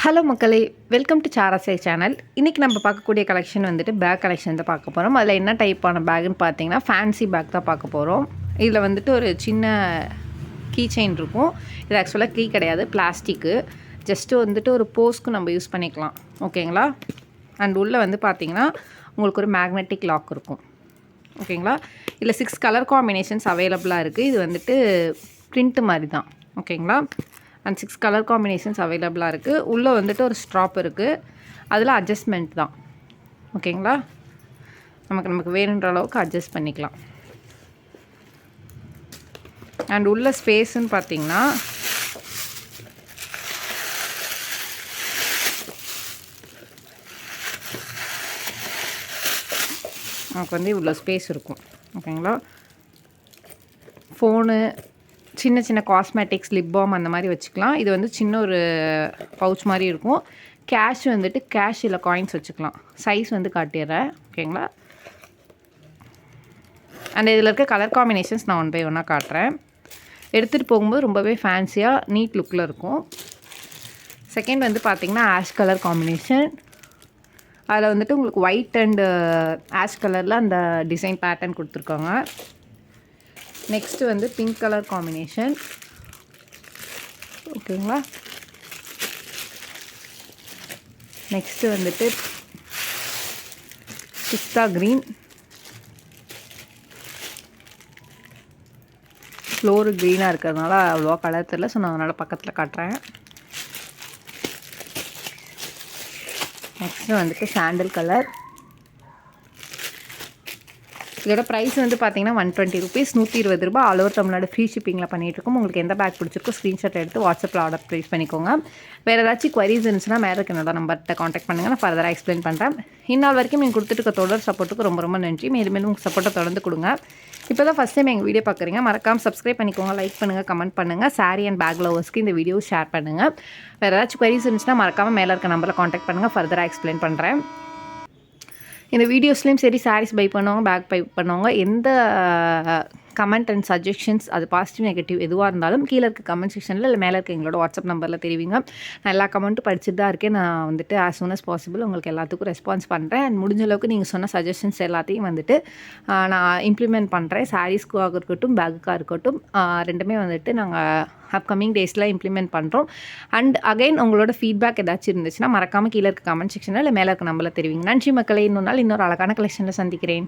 Hello மக்களே, welcome to சாராசை channel. இன்றைக்கி நம்ம பார்க்கக்கூடிய கலெக்ஷன் வந்துட்டு பேக் கலெக்ஷன் தான் பார்க்க போகிறோம். அதில் என்ன டைப்பான பேக்குன்னு பார்த்தீங்கன்னா ஃபேன்சி பேக் தான் பார்க்க போகிறோம். இதில் வந்துட்டு ஒரு சின்ன கீ செயின் இருக்கும். இது ஆக்சுவலாக கீ கிடையாது, பிளாஸ்டிக்கு. ஜஸ்ட்டு வந்துட்டு ஒரு போஸ்க்கு நம்ம யூஸ் பண்ணிக்கலாம், ஓகேங்களா. அண்ட் உள்ளே வந்து பார்த்திங்கன்னா உங்களுக்கு ஒரு மேக்னெட்டிக் லாக் இருக்கும், ஓகேங்களா. இதில் 6 கலர் காம்பினேஷன்ஸ் அவைலபிளாக இருக்குது. இது வந்துட்டு பிரிண்ட்டு மாதிரி தான், ஓகேங்களா. அண்ட் 6 கலர் காம்பினேஷன்ஸ் அவைலபிளாக இருக்குது. உள்ளே வந்துட்டு ஒரு ஸ்ட்ராப் இருக்குது, அதில் அட்ஜஸ்ட்மெண்ட் தான், ஓகேங்களா. நமக்கு வேணுன்ற அளவுக்கு அட்ஜஸ்ட் பண்ணிக்கலாம். அண்ட் உள்ள ஸ்பேஸுன்னு பார்த்தீங்கன்னா நமக்கு வந்து இவ்வளோ ஸ்பேஸ் இருக்கும், ஓகேங்களா. ஃபோனு, சின்ன சின்ன காஸ்மெட்டிக்ஸ், லிப் பாம் அந்த மாதிரி வச்சுக்கலாம். இது வந்து சின்ன ஒரு பவுச் மாதிரி இருக்கும். கேஷ் வந்துட்டு கேஷ் இல்லை காயின்ஸ் வச்சுக்கலாம். சைஸ் வந்து காட்டிடுறேன், ஓகேங்களா. அண்ட் இதில் இருக்க கலர் காம்பினேஷன்ஸ் நான் 1 by 1 காட்டுறேன். எடுத்துகிட்டு போகும்போது ரொம்பவே ஃபேன்சியாக நீட் லுக்கில் இருக்கும். செகண்ட் வந்து பார்த்திங்கன்னா ஆஷ் கலர் காம்பினேஷன். அதில் வந்துட்டு உங்களுக்கு ஒயிட் அண்டு ஆஷ் கலரில் அந்த டிசைன் பேட்டர்ன் கொடுத்துருக்காங்க. நெக்ஸ்ட்டு வந்து பிங்க் கலர் காம்பினேஷன், ஓகேங்களா. நெக்ஸ்ட்டு வந்துட்டு பிஸ்தா க்ரீன், ஃப்ளோரு க்ரீனாக இருக்கிறதுனால அவ்வளோவா கலர் தெரியல, ஸோ நான் அதனால் பக்கத்தில் காட்டுறேன். நெக்ஸ்ட்டு வந்துட்டு சாண்டில் கலர். இதோட ப்ரைஸ் வந்து பார்த்தீங்கன்னா 120 ருபீஸ், 120 ரூபா. ஆல் ஓவர் தமிழ்நாடு ஃப்ரீ ஷிப்பிங்கில் பண்ணிகிட்ருக்கோம். உங்களுக்கு எந்த பேக் பிடிச்சிருக்கோ ஸ்க்ரீன்ஷாட் எடுத்து வாட்ஸ்அப்பில் ஆர்டர் ப்ளேஸ் பண்ணிக்கோங்க. வேறு ஏதாச்சும் குவரிஸ் இருந்துச்சுன்னா மேலே இருக்க என்னோட நம்பர்கிட்ட காண்டாக்ட் பண்ணுங்கள், நான் ஃபர்தராக எக்ஸ்பிளைன் பண்ணுறேன். இந்நாள் வரைக்கும் நீங்கள் கொடுத்துட்டு தொடர் சப்போர்ட்டுக்கு ரொம்ப ரொம்ப நன்றி. மேலும் மேலும் உங்கள் சப்போர்ட்டை தொடர்ந்து கொடுங்க. இப்போ தான் ஃபஸ்ட் டைம் எங்கள் வீடியோ பார்க்குறீங்க, மறக்காமல் சப்ஸ்கிரைப் பண்ணிக்கோங்க, லைக் பண்ணுங்கள், கமெண்ட் பண்ணுங்கள். சாரீ அண்ட் பேக் லவர்ஸ்க்கு இந்த வீடியோ ஷேர் பண்ணுங்கள். வேறு ஏதாச்சும் குவரிஸ் இருந்துச்சுன்னா மறக்காமல் மேலே இருக்க நம்பரில் காண்டாக்ட் பண்ணுங்கள், ஃபர்தராக எக்ஸ்பிளைன் பண்ணுறேன். இந்த வீடியோஸ்லேயும் சரி, சாரீஸ் பை பண்ணுவாங்க, பேக் பை பண்ணுவாங்க, எந்த கமெண்ட் அண்ட் சஜஷன்ஸ், அது பாசிட்டிவ் நெகட்டிவ் எதுவாக இருந்தாலும் கீழே இருக்க கமெண்ட் செக்ஷனில் இல்லை மேலே இருக்க எங்களோட வாட்ஸ்அப் நம்பரில் தெரிவிங்க. நான் எல்லா கமெண்ட்டும் படிச்சுட்டு தான் இருக்கேன். நான் வந்துட்டு ஆஸ் சூன் அஸ் பாசிபிள் உங்களுக்கு எல்லாத்துக்கும் ரெஸ்பான்ஸ் பண்ணுறேன். அண்ட் முடிஞ்ச அளவுக்கு நீங்கள் சொன்ன சஜஷன்ஸ் எல்லாத்தையும் வந்துட்டு நான் இம்ப்ளிமெண்ட் பண்ணுறேன். சாரீஸ்க்காக இருக்கட்டும், பேக்குக்காக இருக்கட்டும், ரெண்டுமே வந்துட்டு நாங்கள் அப்கமிங் டேஸில் இம்ப்ளிமெண்ட் பண்ணுறோம். அண்ட் அகைன் உங்களோட ஃபீட்பேக் ஏதாச்சும் இருந்துச்சுன்னா மறக்காமல் கீழே இருக்க கமெண்ட் செக்ஷனில் இல்லை மேலே இருக்க நம்பரில் தெரிவிங்க. நன்றி மக்களே. இன்னொரு நாள் இன்னொரு அழகான கலெக்ஷனில் சந்திக்கிறேன்.